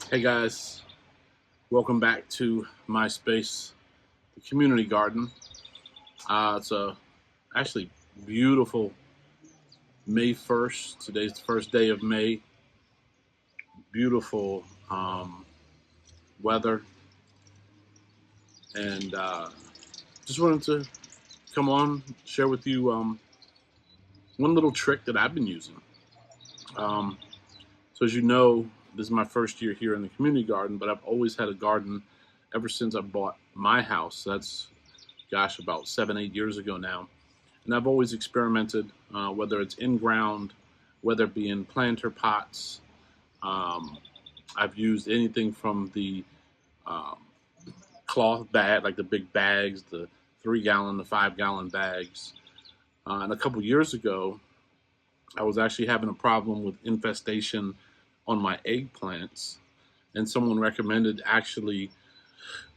Hey guys, welcome back to my space, the community garden. It's a actually beautiful May 1st. Today's the first day of May. Beautiful weather, and just wanted to come on share with you one little trick that I've been using. Um, so as you know, this is my first year here in the community garden, but I've always had a garden ever since I bought my house. That's gosh, about 7, 8 years ago now. And I've always experimented, whether it's in ground, whether it be in planter pots. Um, I've used anything from the um, cloth bag, like the big bags, the 3 gallon, the 5 gallon bags. And a couple years ago, I was actually having a problem with infestation on my eggplants. And someone recommended actually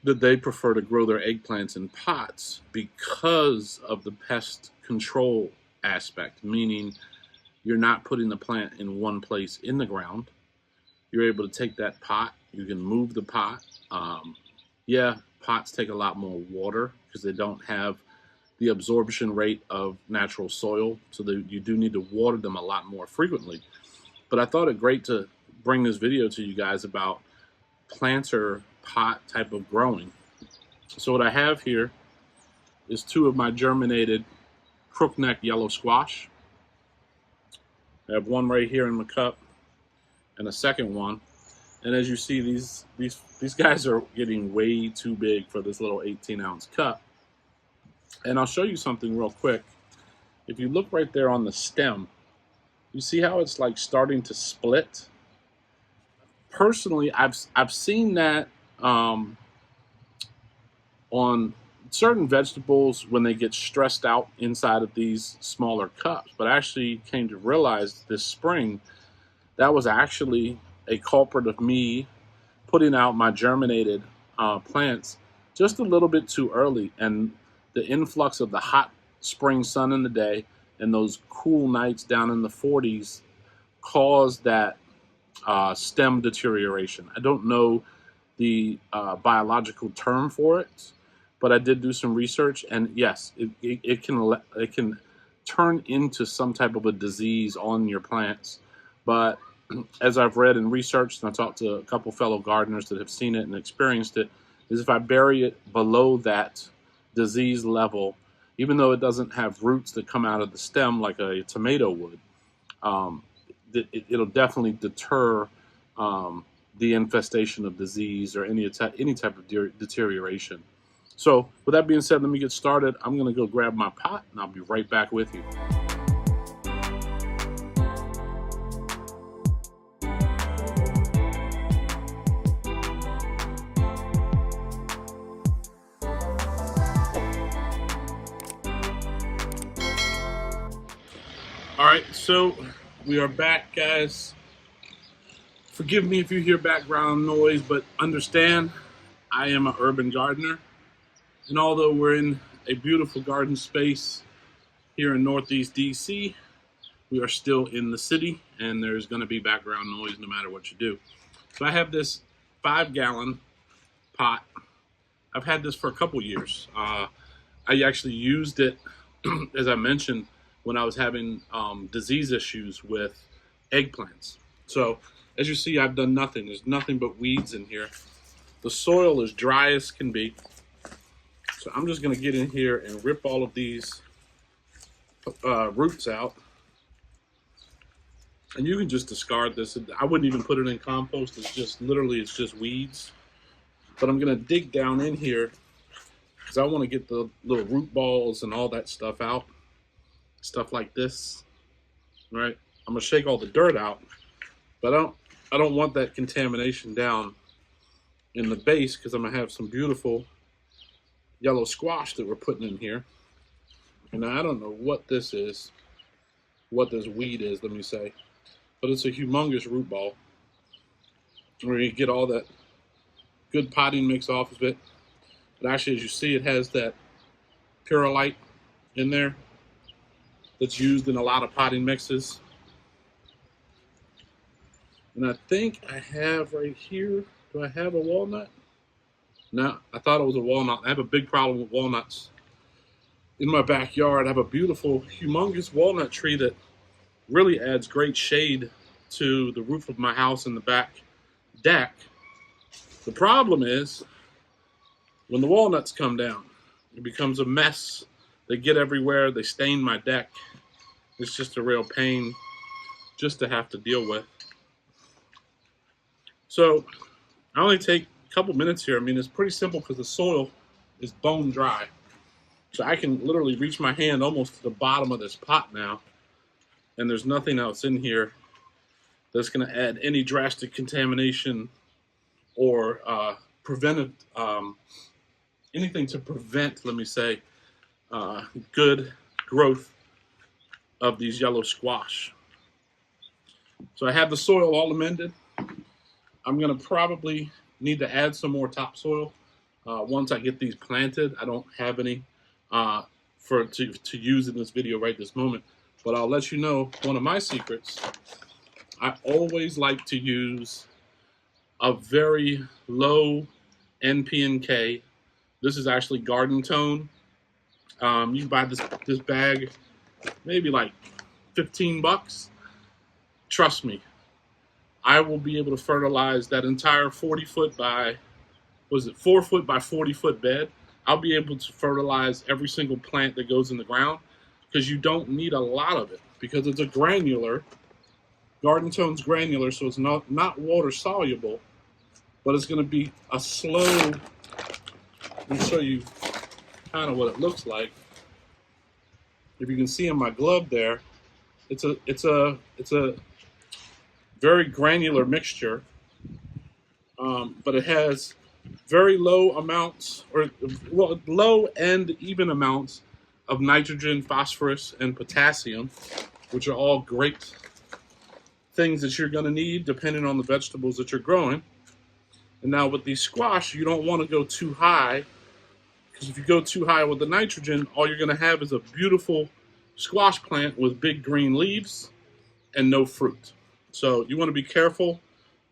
that they prefer to grow their eggplants in pots because of the pest control aspect, meaning you're not putting the plant in one place in the ground. You're able to take that pot, you can move the pot. Yeah, pots take a lot more water because they don't have the absorption rate of natural soil, so that you do need to water them a lot more frequently. But I thought it great to bring this video to you guys about planter pot type of growing. So what I have here is two of my germinated crookneck yellow squash. I have one right here in the cup and a second one. And as you see, these guys are getting way too big for this little 18-ounce cup. And I'll show you something real quick. If you look right there on the stem, you see how it's like starting to split? Personally, I've seen that on certain vegetables when they get stressed out inside of these smaller cups, but I actually came to realize this spring that was actually a culprit of me putting out my germinated plants just a little bit too early, and the influx of the hot spring sun in the day and those cool nights down in the 40s caused that stem deterioration. I don't know the biological term for it, but I did do some research, and yes, it can turn into some type of a disease on your plants. But as I've read and researched, and I talked to a couple fellow gardeners that have seen it and experienced it, is if I bury it below that disease level, even though it doesn't have roots that come out of the stem like a tomato would, um, it'll definitely deter the infestation of disease or any type of deterioration. So with that being said, let me get started. I'm going to go grab my pot and I'll be right back with you. All right, so we are back, guys. Forgive me if you hear background noise, but understand I am an urban gardener. And although we're in a beautiful garden space here in Northeast DC, we are still in the city, and there's going to be background noise no matter what you do. So I have this 5 gallon pot. I've had this for a couple years. I actually used it, as I mentioned, when I was having disease issues with eggplants. So as you see, I've done nothing. There's nothing but weeds in here. The soil is dry as can be. So I'm just going to get in here and rip all of these roots out. And you can just discard this. I wouldn't even put it in compost. It's just weeds. But I'm going to dig down in here because I want to get the little root balls and all that stuff out. Stuff like this, right? I'm going to shake all the dirt out, but I don't want that contamination down in the base because I'm going to have some beautiful yellow squash that we're putting in here. And I don't know what this is, what this weed is, let me say, but it's a humongous root ball. We're going to get all that good potting mix off of it. But actually, as you see, it has that perlite in there that's used in a lot of potting mixes. And I think I have right here, do I have a walnut? No, I thought it was a walnut. I have a big problem with walnuts. In my backyard, I have a beautiful, humongous walnut tree that really adds great shade to the roof of my house and the back deck. The problem is when the walnuts come down, it becomes a mess. They get everywhere, they stain my deck. It's just a real pain just to have to deal with. So I only take a couple minutes here. I mean, it's pretty simple because the soil is bone dry. So I can literally reach my hand almost to the bottom of this pot now, and there's nothing else in here that's going to add any drastic contamination or prevent anything to prevent, let me say, good growth of these yellow squash. So I have the soil all amended. I'm going to probably need to add some more topsoil once I get these planted. I don't have any to use in this video right this moment, but I'll let you know one of my secrets. I always like to use a very low NP&K. This is actually garden tone. You can buy this bag maybe like 15 bucks. Trust me, I will be able to fertilize that entire 40-foot by, 4-foot by 40-foot bed. I'll be able to fertilize every single plant that goes in the ground because you don't need a lot of it because it's a granular. Garden tone's granular, so it's not water soluble, but it's going to be a slow. Let me show you kind of what it looks like. If you can see in my glove there, it's a very granular mixture, but it has very low amounts, or low and even amounts of nitrogen, phosphorus, and potassium, which are all great things that you're going to need depending on the vegetables that you're growing. And now with these squash, you don't want to go too high, because if you go too high with the nitrogen, all you're going to have is a beautiful squash plant with big green leaves and no fruit. So you want to be careful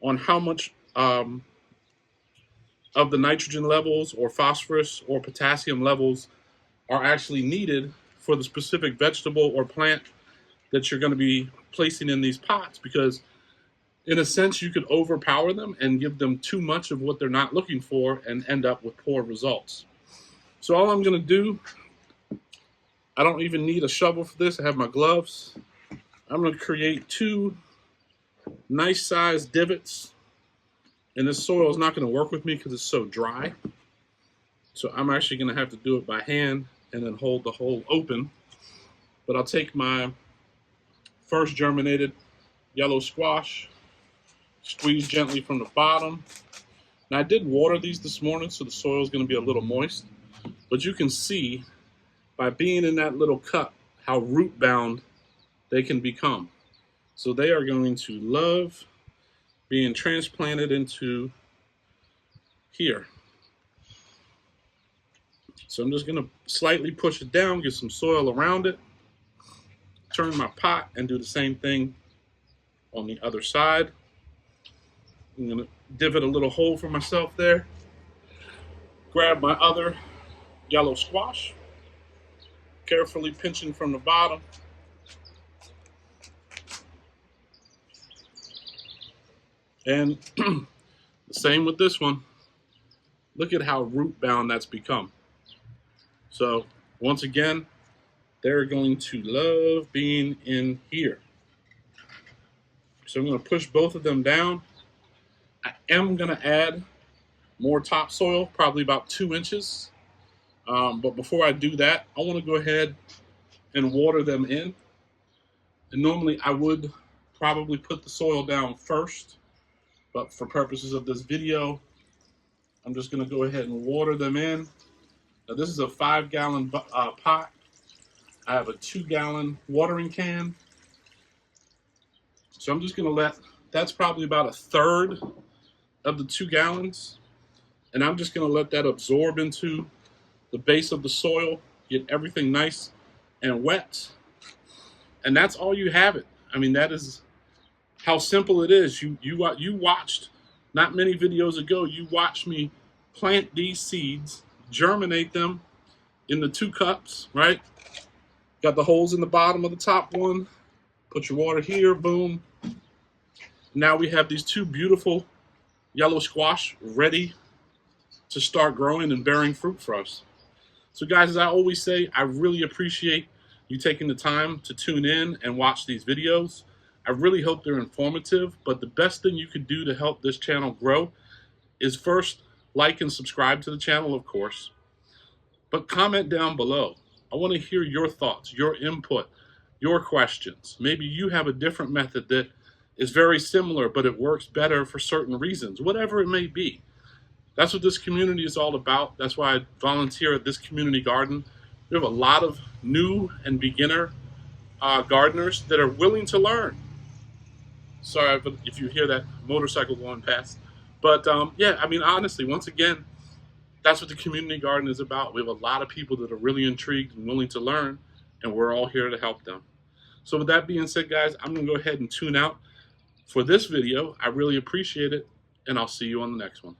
on how much of the nitrogen levels or phosphorus or potassium levels are actually needed for the specific vegetable or plant that you're going to be placing in these pots, because in a sense you could overpower them and give them too much of what they're not looking for and end up with poor results. So all I'm going to do, I don't even need a shovel for this. I have my gloves. I'm going to create 2 nice sized divots, and this soil is not going to work with me because it's so dry. So I'm actually going to have to do it by hand and then hold the hole open. But I'll take my first germinated yellow squash, squeeze gently from the bottom. Now I did water these this morning, so the soil is going to be a little moist, but you can see by being in that little cup how root bound they can become. So they are going to love being transplanted into here. So I'm just going to slightly push it down, get some soil around it, turn my pot, and do the same thing on the other side. I'm going to divot a little hole for myself there. Grab my other yellow squash, carefully pinching from the bottom. And the same with this one. Look at how root bound that's become. So once again, they're going to love being in here. So I'm going to push both of them down. I am going to add more topsoil, probably about 2 inches. But before I do that, I want to go ahead and water them in. And normally I would probably put the soil down first, but for purposes of this video, I'm just going to go ahead and water them in. Now this is a 5-gallon pot. I have a 2-gallon watering can. So I'm just going to that's probably about 1/3 of the 2 gallons. And I'm just going to let that absorb into the base of the soil, get everything nice and wet. And that's all you have it. I mean, that is how simple it is. You watched not many videos ago. You watched me plant these seeds, germinate them in the 2 cups, right? Got the holes in the bottom of the top one. Put your water here, boom. Now we have these 2 beautiful yellow squash ready to start growing and bearing fruit for us. So guys, as I always say, I really appreciate you taking the time to tune in and watch these videos. I really hope they're informative, but the best thing you could do to help this channel grow is first like and subscribe to the channel, of course, but comment down below. I want to hear your thoughts, your input, your questions. Maybe you have a different method that is very similar, but it works better for certain reasons, whatever it may be. That's what this community is all about. That's why I volunteer at this community garden. We have a lot of new and beginner gardeners that are willing to learn. Sorry if you hear that motorcycle going past. But yeah, I mean, honestly, once again, that's what the community garden is about. We have a lot of people that are really intrigued and willing to learn, and we're all here to help them. So with that being said, guys, I'm going to go ahead and tune out for this video. I really appreciate it, and I'll see you on the next one.